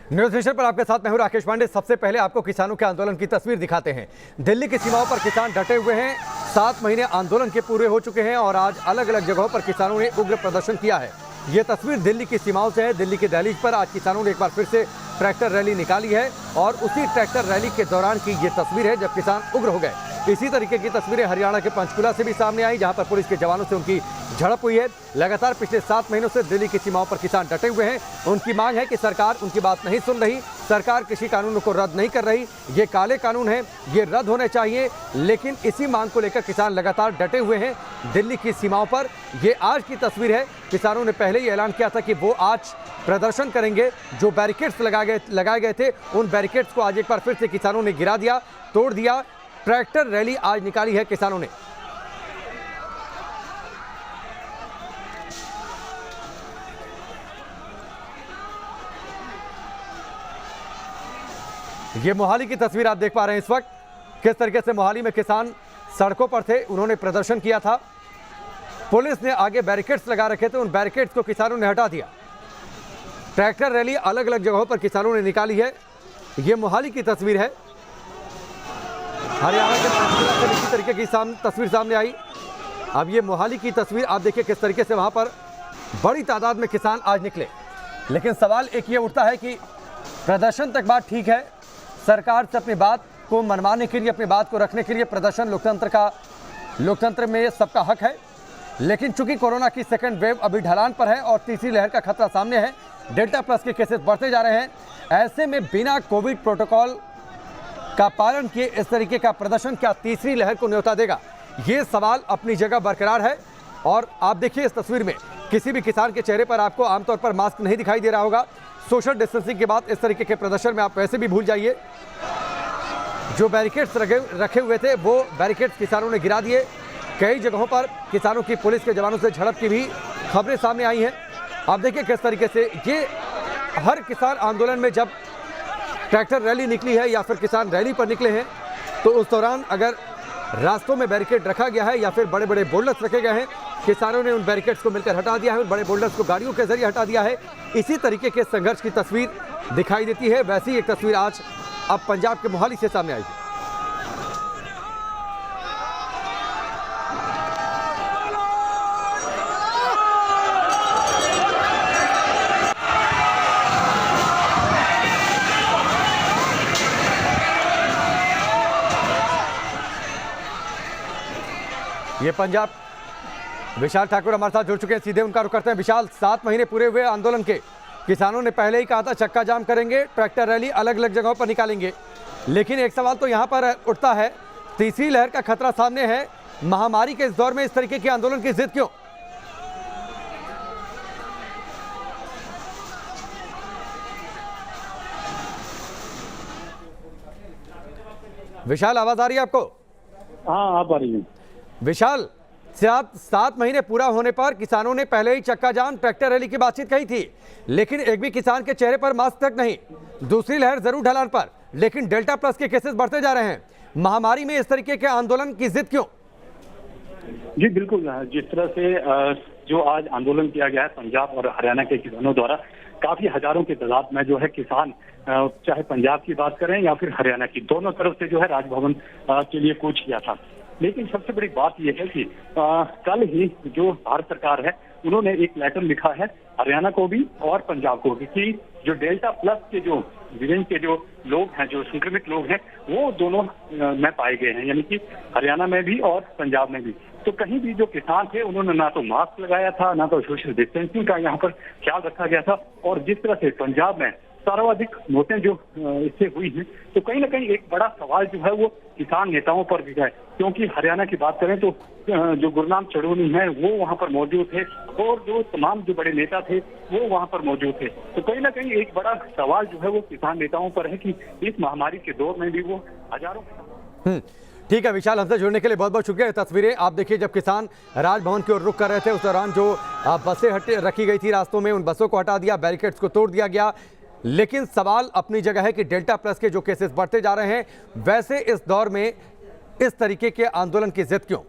News vision पर आपके साथ मैं हूं राकेश पांडे। सबसे पहले आपको किसानों के आंदोलन की तस्वीर दिखाते हैं। दिल्ली की सीमाओं पर किसान डटे हुए हैं। 7 महीने आंदोलन के पूरे हो चुके हैं और आज अलग अलग जगहों पर किसानों ने उग्र प्रदर्शन किया है। ये तस्वीर दिल्ली की सीमाओं से है। दिल्ली की दहलीज पर आज किसानों ने एक बार फिर से ट्रैक्टर रैली निकाली है और उसी ट्रैक्टर रैली के दौरान की ये तस्वीर है जब किसान उग्र हो गए। इसी तरीके की तस्वीरें हरियाणा के पंचकुला से भी सामने आई, जहां पर पुलिस के जवानों से उनकी झड़प हुई है। लगातार पिछले 7 महीनों से दिल्ली की सीमाओं पर किसान डटे हुए हैं। उनकी मांग है कि सरकार उनकी बात नहीं सुन रही, सरकार कृषि कानूनों को रद्द नहीं कर रही। ये काले कानून हैं, ये रद्द होने चाहिए। लेकिन इसी मांग को लेकर किसान लगातार डटे हुए हैं दिल्ली की सीमाओं पर। ये आज की तस्वीर है। किसानों ने पहले ही ऐलान किया था कि वो आज प्रदर्शन करेंगे। जो बैरिकेड्स लगाए गए थे, उन बैरिकेड्स को आज एक बार फिर से किसानों ने गिरा दिया, तोड़ दिया। ट्रैक्टर रैली आज निकाली है किसानों ने। ये मोहाली की तस्वीर आप देख पा रहे हैं इस वक्त, किस तरीके से मोहाली में किसान सड़कों पर थे, उन्होंने प्रदर्शन किया था। पुलिस ने आगे बैरिकेड्स लगा रखे थे, उन बैरिकेड्स को किसानों ने हटा दिया। ट्रैक्टर रैली अलग अलग जगहों पर किसानों ने निकाली है। ये मोहाली की तस्वीर है। हरियाणा के पंचकुला से इसी तरीके की तस्वीर सामने आई। अब ये मोहाली की तस्वीर आप देखिए किस तरीके से वहां पर बड़ी तादाद में किसान आज निकले। लेकिन सवाल एक ये उठता है कि प्रदर्शन तक बात ठीक है, सरकार से अपनी बात को मनवाने के लिए, अपनी बात को रखने के लिए प्रदर्शन लोकतंत्र में सबका हक है। लेकिन चूंकि कोरोना की सेकंड वेव अभी ढलान पर है और तीसरी लहर का खतरा सामने है, डेल्टा प्लस के केसेस बढ़ते जा रहे हैं, ऐसे में बिना कोविड प्रोटोकॉल का पालन किए इस तरीके का प्रदर्शन क्या तीसरी लहर को न्योता देगा? ये सवाल अपनी जगह बरकरार है। और आप देखिए इस तस्वीर में किसी भी किसान के चेहरे पर आपको आमतौर पर मास्क नहीं दिखाई दे रहा होगा। सोशल डिस्टेंसिंग के बाद इस तरीके के प्रदर्शन में आप वैसे भी भूल जाइए। जो बैरिकेड्स रखे हुए थे वो बैरिकेड्स किसानों ने गिरा दिए। कई जगहों पर किसानों की पुलिस के जवानों से झड़प की भी खबरें सामने आई हैं। आप देखिए किस तरीके से ये हर किसान आंदोलन में जब ट्रैक्टर रैली निकली है या फिर किसान रैली पर निकले हैं, तो उस दौरान अगर रास्तों में बैरिकेड रखा गया है या फिर बड़े बड़े बोल्डर्स रखे गए हैं, किसानों ने उन बैरिकेड्स को मिलकर हटा दिया है, उन बड़े बोल्डर्स को गाड़ियों के जरिए हटा दिया है। इसी तरीके के संघर्ष की तस्वीर दिखाई देती है। वैसी एक तस्वीर आज अब पंजाब के मोहाली से सामने आई है। ये पंजाब विशाल ठाकुर हमारे साथ जुड़ चुके हैं, सीधे उनका रुख करते हैं। विशाल, 7 महीने पूरे हुए आंदोलन के, किसानों ने पहले ही कहा था चक्का जाम करेंगे, ट्रैक्टर रैली अलग अलग जगहों पर निकालेंगे। लेकिन एक सवाल तो यहाँ पर उठता है, तीसरी लहर का खतरा सामने है, महामारी के इस दौर में इस तरीके के आंदोलन की जिद क्यों? विशाल, आवाज आ रही है आपको? हाँ, आ रही है। विशाल, 7 महीने पूरा होने पर किसानों ने पहले ही चक्का जाम, ट्रैक्टर रैली की बातचीत कही थी, लेकिन एक भी किसान के चेहरे पर मास्क तक नहीं। दूसरी लहर जरूर ढलान पर, लेकिन डेल्टा प्लस के केसेस बढ़ते जा रहे हैं। महामारी में इस तरीके के आंदोलन की जिद क्यों? जी बिल्कुल, जिस तरह से जो आज आंदोलन किया गया है पंजाब और हरियाणा के किसानों द्वारा, काफी हजारों की तादाद में जो है किसान, चाहे पंजाब की बात करें या फिर हरियाणा की, दोनों तरफ से जो है राजभवन के लिए कूच किया था। लेकिन सबसे बड़ी बात यह है कि कल ही जो भारत सरकार है उन्होंने एक लेटर लिखा है हरियाणा को भी और पंजाब को भी कि जो डेल्टा प्लस के जो वेरिएंट के जो लोग हैं, जो संक्रमित लोग हैं, वो दोनों में पाए गए हैं, यानी कि हरियाणा में भी और पंजाब में भी। तो कहीं भी जो किसान थे उन्होंने ना तो मास्क लगाया था, ना तो सोशल डिस्टेंसिंग का यहाँ पर ख्याल रखा गया था। और जिस तरह से पंजाब में सर्वाधिक मौतें जो इससे हुई हैं, तो कहीं ना कहीं एक बड़ा सवाल जो है वो किसान नेताओं पर भी है। क्योंकि हरियाणा की बात करें तो जो गुरनाम चढ़ूनी है वो वहां पर मौजूद थे और जो तमाम जो बड़े नेता थे वो वहां पर मौजूद थे। तो कहीं ना कहीं एक बड़ा सवाल जो है वो किसान नेताओं पर है कि इस महामारी के दौर में भी वो हजारों। ठीक है विशाल, हमसे जुड़ने के लिए बहुत बहुत शुक्रिया। तस्वीरें आप देखिए, जब किसान राजभवन की ओर रुख कर रहे थे उस दौरान जो बसें रखी गई थी रास्तों में, उन बसों को हटा दिया, बैरिकेड्स को तोड़ दिया गया। लेकिन सवाल अपनी जगह है कि डेल्टा प्लस के जो केसेस बढ़ते जा रहे हैं, वैसे इस दौर में इस तरीके के आंदोलन की जिद क्यों?